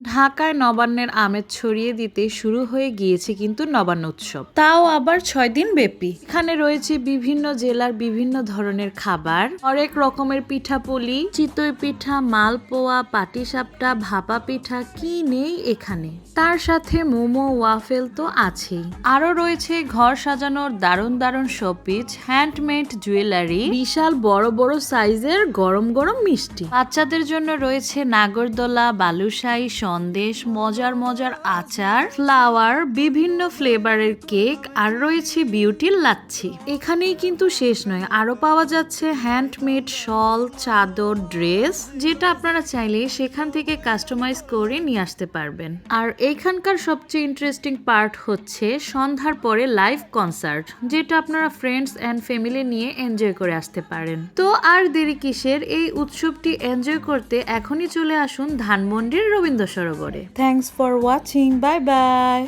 ঢাকায় নবান্নের আমেজ ছড়িয়ে দিতে শুরু হয়ে গিয়েছে কিন্তু নবান্ন উৎসব, তাও আবার 6 দিন ব্যাপী। এখানে রয়েছে বিভিন্ন জেলার বিভিন্ন ধরনের খাবার, হরেক রকমের পিঠাপুলি, চিতই পিঠা, মালপোয়া, পাটিসাপটা, ভাপা পিঠা, কি নেই এখানে। তার সাথে মোমো, ওয়াফেল তো আছেই। আরো রয়েছে ঘর সাজানোর দারুণ দারুণ শোপিস, হ্যান্ডমেড জুয়েলারি, বিশাল বড় বড় সাইজের গরম গরম মিষ্টি। বাচ্চাদের জন্য রয়েছে নাগরদোলা, বালুশাহী, সন্দেশ, মজার মজার আচার, ফ্লাওয়ার, বিভিন্ন ফ্লেভারের কেক, আর রয়েছে বিউটির লাচ্ছি। এখানেই কিন্তু শেষ নয়, আরো পাওয়া যাচ্ছে হ্যান্ডমেড শল, চাদর, ড্রেস, যেটা আপনারা চাইলে সেখান থেকে কাস্টমাইজ করে নিয়ে আসতে পারবেন। আর এখানকার সবচেয়ে ইন্টারেস্টিং পার্ট হচ্ছে সন্ধ্যার পরে লাইভ কনসার্ট, যেটা আপনারা ফ্রেন্ডস অ্যান্ড ফ্যামিলি নিয়ে এনজয় করে আসতে পারেন। তো আর দেরি কিসের, এই উৎসবটি এনজয় করতে এখনই চলে আসুন ধানমন্ডির রবীন্দ্র সরোবরে। Thanks for watching, bye by.